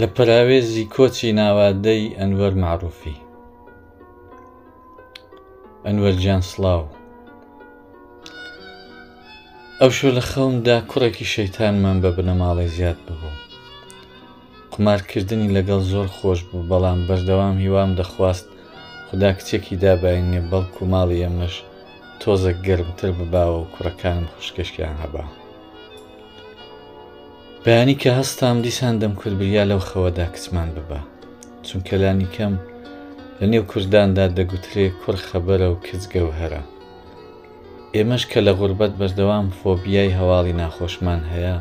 لە پەراوێزی کۆچی ناوادەی ئەنوەر معروفی. ئەنوەر گیان سڵاو. ئەوشۆ لە خەومدا کوڕێکی شەیتانمان بە بنەماڵی زیاد ببوو. قمارکردنی لەگەڵ زۆر خۆش بوو، بەڵام بەردەوام هیوام دەخواست خوددا کچێکی دابینێ، بەڵکو ماڵی ئەمەش تۆزە گەرمتر بباوە و کوڕەکانم خوشکەشکیان هەبا. بەیانی کە هەستام دیسان دەمکرد بریا لەو خەوەدا کچمان ببە، چونکە لانی کەم لە نێو کورداندا دەگوترێ کوڕ خەبەرە و کچ گەوهەرە. ئێمەش کە لە غوربەت بەردەوام فۆبیای هەواڵی ناخۆشمان هەیە،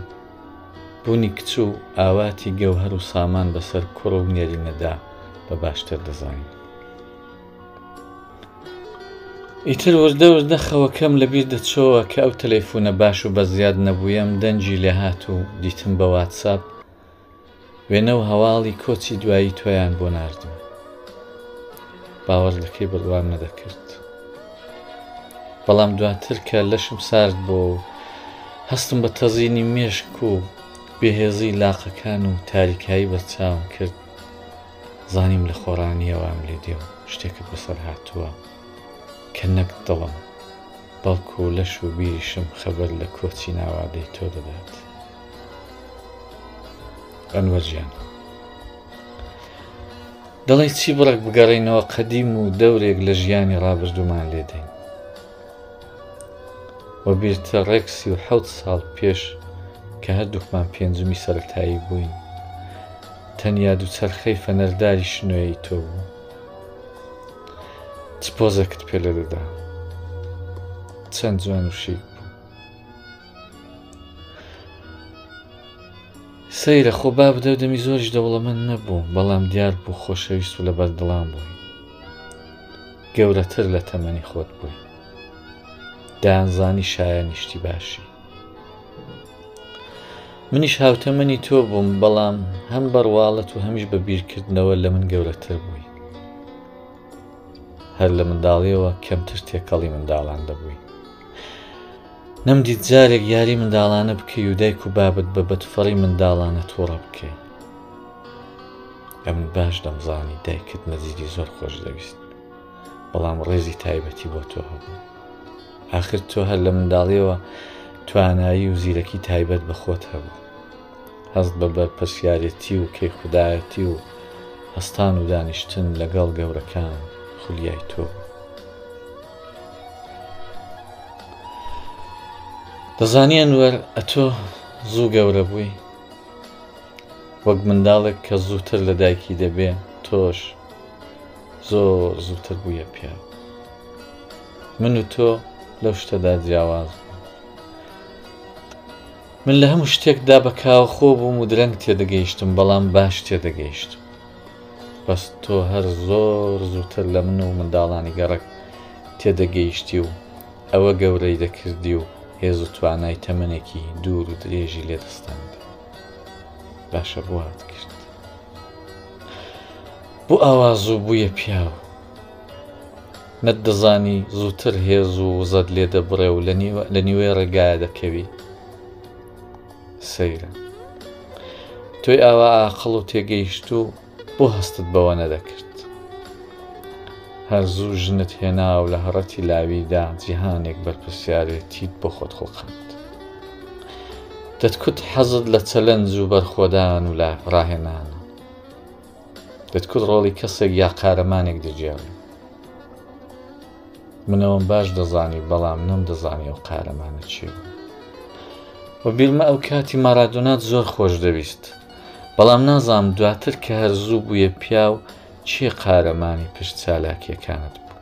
بوونی کچ و ئاواتی گەوهەر و سامان بەسەر کوڕ و نێرینەدا بە باشتر دەزانین. ئیتر وردە وردە خەوەکەم لەبیر دەچۆوە کە ئەو تەلەیفۆنە باش و بە زیاد نەبوویەم دەنجی لێ هات و دیتم بە واتساپ وێنە و هەواڵی کۆچی دوایی تۆیان بۆ ناردم. باوەڕ لەکەی بڕوام نەدەکرد، بەڵام دواتر کە لەشم سارد بۆ و هەستم بە تەزینی مێشک و بێهێزی لاقەکان و تاریکایی بەرچاوم کرد، زانیم لە خۆڕانیەوەم لێ دێ و شتێکت بەسەر هاتووە کە نەک دڵم بەڵکو لەش و بیریشم خەبەر لە کۆچی ناوادەی تۆ دەدات. ئەنوەر گیان، دەڵێ چی بڕێک بگەڕێینەوە قەدیم و دەورێک لە ژیانی ڕابردوومان لێدەین. وە بیرتە ڕێکسی و 7 ساڵ پێش کە هەردووکمان پێنجمی سەرەتایی بووین، تەنیا دووچەرخەی فەنەرداری شنوێی تۆ بوو. چ پۆزێکت پێ لێ دەدا، چەند جوان و شیک بوو. سەیرە خۆ با بدەودەمی زۆریش دەوڵەمەند نەبوو، بەڵام دیار بوو خۆشەویست و لە بەردڵام بووی. گەورەتر لە تەمەنی خۆت بووی، دایانزانی شایانیشتی باشی. منیش هاوتەمەنی تۆ بووم، بەڵام هەم بەڕواڵەت و هەمیش بە بیرکردنەوە لە من گەورەتر بووی. هەر لە منداڵیەوە کەمتر تێکەڵی منداڵان دەبووی. نەمدیت جارێک یاری منداڵانە بکەی و دایک و بابت بە بەدفەڕی منداڵانە تۆڕە بکەی. ئەمن باش دەمزانی دایکت مەزیدی زۆر خۆش دەویست، بەڵام ڕێزی تایبەتی بۆ تۆ هەبوو. ئاخر تۆ هەر لە منداڵیەوە توانایی و زیرەکی تایبەت بە خۆت هەبوو. هەست بە بەرپرسیارەتی و کەیخودایەتی و هەستان و دانیشتن لەگەڵ گەورەکان خولیای تۆ. دەزانی ئەنوەر، ئەتۆ زوو گەورە بووی، وەک منداڵێک کە زووتر لە دایکی دەبێ، تۆش زۆر زووتر بوویە پیا. من و تۆ لەو شتەدا جیاواز بوو. من لە هەموو شتێکدا بە کاوەخۆ بووم و درەنگ تێدەگەیشتم، بەڵام باش تێدەگەیشتم. بەس تۆ هەر زۆر زووتر لە من و منداڵانی گەڕک تێدەگەیشتی و ئەوە گەورەی دەکردی و هێز و توانای تەمەنێکی دوور و درێژی لێدەستاند. باشە بۆ هات کرد، بۆ ئاواز و بوویە پیاو. نەت دەزانی زووتر هێز و وزەت لێ دەبڕێ و لە نیوەی ڕێگایە دەکەوی. سەیرە، تۆی ئاوا ئاقڵ و تێگەیشت و بۆ هەستت بەوە نەدەکرد. هەر زوو ژنت هێنا و لە هەڕەتی لاویدا جیهانێک بەرپرسیارەتیت بۆ خۆت خوڵقاند. دەتکوت حەزت لە چەلەنج و بەرخۆدان و لە ڕاهێنانە. دەتکوت ڕۆڵی کەسێک یا قارەمانێک دەجێڕی. منەوەم باش دەزانی، بەڵام نەمدەزانی ئەو قارەمانە چی بوو. وە بیرمە ئەو کاتی مارادۆنات زۆر خۆش دەویست، بەڵام نازانم دواتر کە هەرزوو بوویە پیا و چی قارەمانی پشت چالاکیەکانت بوو.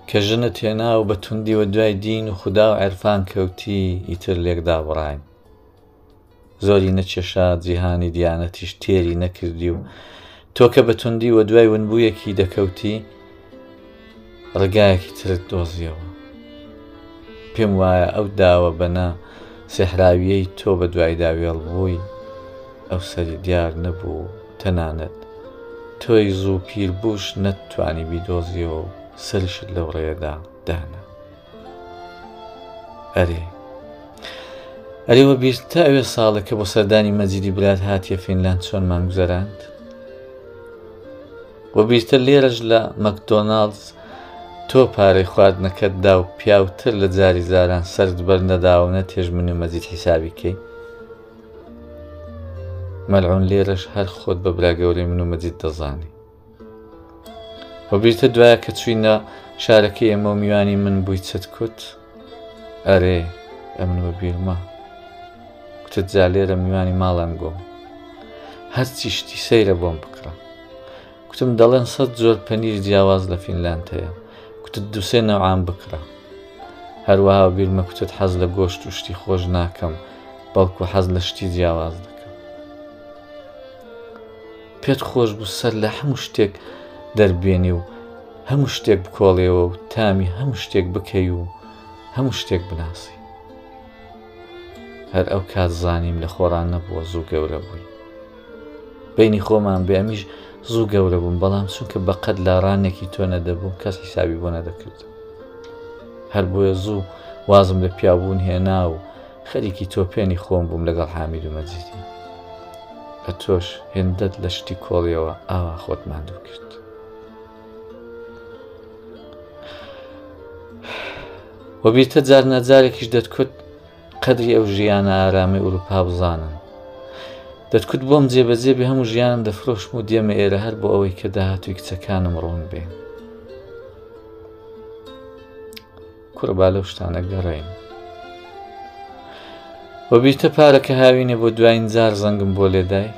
کە ژنت هێنا و بە توندیوە دوای دین و خودا و عێرفان کەوتی، ئیتر لێکدا بڕاین. زۆری نەچێشا، جیهانی دیانەتیش تێری نەکردی و تۆ کە بە توندیوە دوای ونبوویەکی دەکەوتی، ڕگایەکی ترت دۆزیەوە. پێم وایە ئەو داوە بەنا سێحراویەی تۆ بە دوای داوێڵ بووی، ئەو سەری دیار نەبوو، تەنانەت تۆی زوو پیر بووش نەتوانی بیدۆزیەوە و سەرشت لەو ڕێدا دانا. ئەرێ، ئەرێوە بیر تا ئەوێ ساڵێک کە بۆ سەردانی مەجیدی برات هاتیە فینلاند چۆن مانگوزەراند؟ وە بیرتە لێرەش لە مەکدۆناڵدز تۆ پارەی خواردنەکەت دا و پیاوتر لە جاری زاران سەرت بەرنەداوە نەتێژمنی و مەجید حیسابی کەی؟ مەلعون لێرەش هەر خۆت بە برا گەورەی من و مەجید دەزانی. وە بیرتە دوایە کە چوینە شارەکەی ئێمە و میوانی من بووی چت کوت؟ ئەرێ ئەمن بە بیرما کوتت جا لێرە میوانی ماڵان گۆم هەرچی شتی سەیرە بۆم بکڕە. کوتم دەڵێن 100 جۆر پەنیر جیاواز لە فینلاند هەیە. کوتت 2-3 نەوعان بکڕە. هەروەها بیرمە کوتت حەز لە گۆشت و شتی خۆش ناکەم بەڵکو حەز لە شتی جیاواز دەکەم. پێت خۆش بوو سەر لە هەموو شتێک دەربێنی و هەموو شتێک بکۆڵێەوە و تامی هەموو شتێک بکەی و هەموو شتێک بناسی. هەر ئەو کات زانیم لە خۆڕان نەبووە زوو گەورە بووی. بینی خۆمان بێ ئەمیش زوو گەورە بووم بەڵام چونکە بەقەد لاڕانێکی تۆ نەدەبووم کەس حیسابی بۆ نەدەکرد. هەر بۆیە زوو وازم لە پیاوبوون هێنا و خەریکی تۆپێنی خۆم بووم لەگەڵ حامید و مەجیدی. بە تۆش هێندەت لە شتی کۆڵیەوە ئاوا خۆت ماندوو کرد. وە بیرتە جار نەجارێکیش دەتکوت قەدری ئەو ژیانە ئارامەی ئوروپا بزانن. دەتکوت بۆم جێبەجێ بێ هەموو ژیانم دەفرۆشم و دێمە ئێرە هەر بۆ ئەوەی کە داهاتووی کچەکانم ڕوون بێ. کوڕبا لەو شتانە گەڕێین. وە بیرتە پارەکە هاوینێ بۆ دوایین جار زەنگم بۆ لێدای.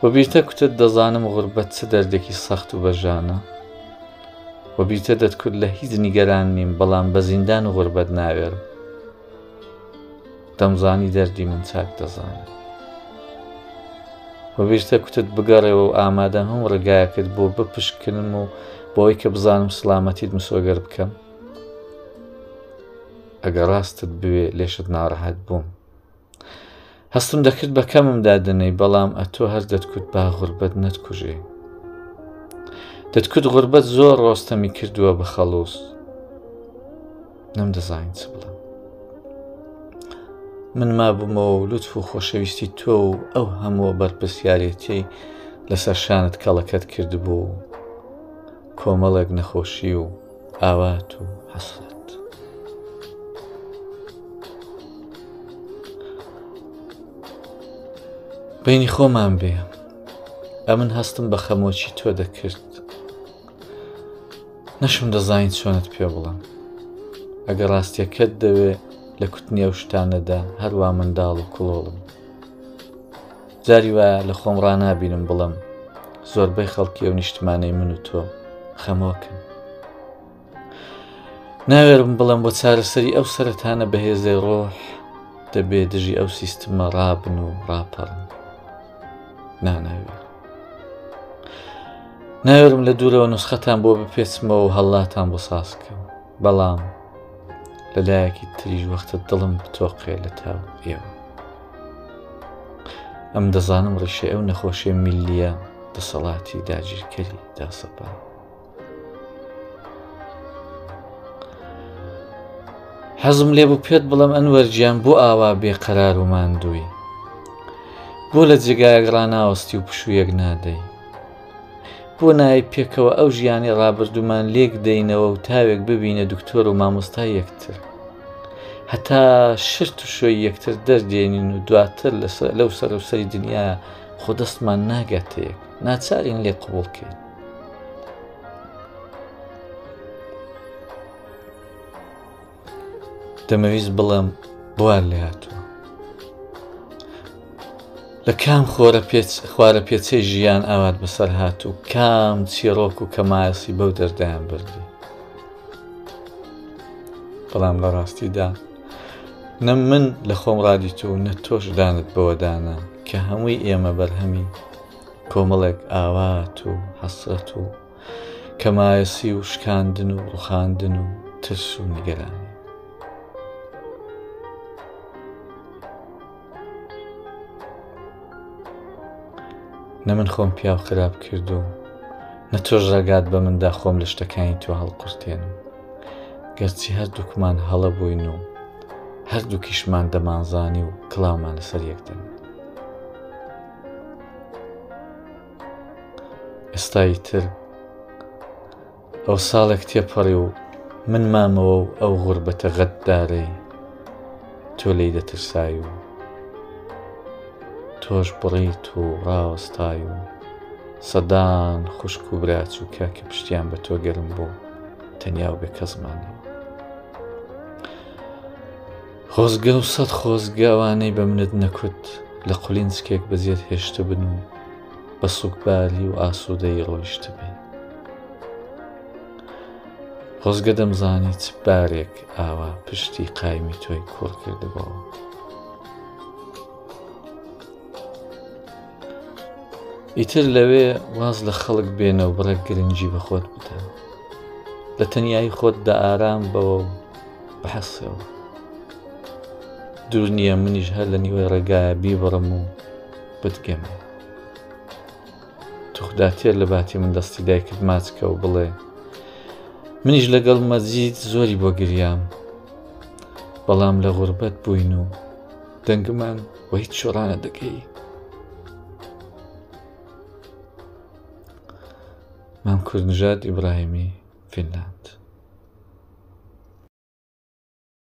وە بیرتە کوتت دەزانم غوربەت چ دەردێکی سەخت و بەژانە. وە بیرتە دەتکوت لە هیچ نیگەران نیم بەڵام بە زیندان و غوربەت ناوێرم. دەمزانی دەردی من چاک دەزانم. وە بیرتە کوتت بگەڕێەوە و ئامادەم هەموو ڕێگایەکەت بۆ بپشکنم و بۆی کە بزانم سلامەتیت مسۆگەر بکەم. ئەگەر ڕاستت بوێ لێشت ناڕەحەت بووم. هەستم دەکرد بە کەمم دادنەی بەڵام ئەتۆ هەر دەتکوت با غوربەت نەتکوژێ. دەتکوت غوربەت زۆر ڕۆستەمی کردووە بە خەڵووس. نەمدەزانین چ بڵێم. من مابوومەوە و لوتف و خۆشەویستی تۆ و ئەو هەمووە بەرپرسیارەتی لەسەر شانت کەڵەکەت کردبوو و کۆمەڵێک نەخۆشی و ئاوات و حەسرەت. بینی خۆمان بێ ئەمن هەستم بە خەمۆکی تۆ دەکرد. نەشم دەزانین چۆنت پێ بڵم. ئەگەر ڕاستیەکەت دەوێ لە کوتنی ئەو شتانەدا هەروە منداڵ و کڵۆڵم. جاری وایە لە خۆم ڕانابینم بڵم زۆربەی خەڵکی ئەو نیشتمانەی من و تۆ خەمۆکن. ناوێرم بڵم بۆ چارەسەری ئەو سەرەتانە بەهێزەی ڕۆح دەبێ دژی ئەو سیستمە ڕابن و ڕاپەڕن. ناوێرم لە دوورەوە نوسخەتان بۆ بپێچمەوە و هەڵاتان بۆ ساسکەم بەڵام لەلایەکی تریژ وەختە دڵم بتۆقێ لە تاو ئێوە. ئەم دەزانم ڕیشە ئەو نەخۆشیە میلیە دەسەڵاتی داگیرکەری داسەپا. حەزم لێ بوو پێت بڵم ئەنوەرگیان بۆ ئاوا بێقەرار و ماندووی. بۆ لە جێگایەک ڕناوەستی و پشوویەک نادەی. بۆ نای پێکەوە ئەو ژیانی ڕابردوومان لێک دەینەوە و تاوێک ببینە دکتۆر و مامۆستا یەکتر. هەتا شرت و شۆی یەکتر دەردێنین و دواتر لەو سەرەوسەری دنیا خۆ دەستمان ناگاتەیەک ناچارین لێ قبوڵکەین. دەمەویست بڵێم بوار لێ هاتووە. لە کام خوارە پێچەی ژیان ئاوات بەسەر هات و کام چیرۆک و کەمایەسی بەو دەردایان بردی. بەڵام لە ڕاستیدا نە من لە خۆم ڕادیت و نە تۆش دانت بەوەدانە کە هەمووی ئێمە بەرهەمی کۆمەڵێک ئاوات و حەسرەت و کەمایەسی و شکاندن و ڕوخاندن و ترس و نیگەرانی. نە من خۆم پیاو خراپ کرد و نە تۆش ڕێگات بە مندا خۆم لە شتەکانی تۆ هەڵقورتێنم گەرچی هەردووکمان هەڵە بووین و هەردووکیشمان دەمانزانی و کڵاومان لەسەر یەک دەن. ئێستایی تر ئەو ساڵێک تێپەڕی و من مامەوە و ئەو غوربەتە غەددارەی تۆ لێی دەترسای و تۆش بڕیت و ڕاوەستای و سەدان خوشک و براچووکە کە پشتیان بە تۆ گەرم بوو تەنیا و بێ کەسمانەوە. خۆزگە و سەد خۆزگە ئەوانەی بە منت نەکوت لە قولینچکێک بەزیێت هێشتە بن و بە سوکبالی و ئاسوودەی ڕۆیشتە بێ. خۆزگە دەمزانی چ بارێک ئاوا پشتی قایمی تۆی کوڕ کردبەوە. ئیتر لەوێ واز لە خەڵک بێنە و بڕێک گرنگی بە خۆت بدە، لە تەنیایی خۆتدا ئارام بەوە و بەحەسەوە. دوور نییە منیش هەر لە نیوەی ڕێگایە بیبڕم و بتگەمێ. توخدا تێر لە باتی من دەستی دایکت ماچکە و بڵێ منیش لەگەڵ مەجید زۆری بۆ گریام، بەڵام لە غوربەت بووین و دەنگمان بۆ هیچ شۆڕانە دەکەی. مام کوردنژاد ئیبراهیمی، فینلاند.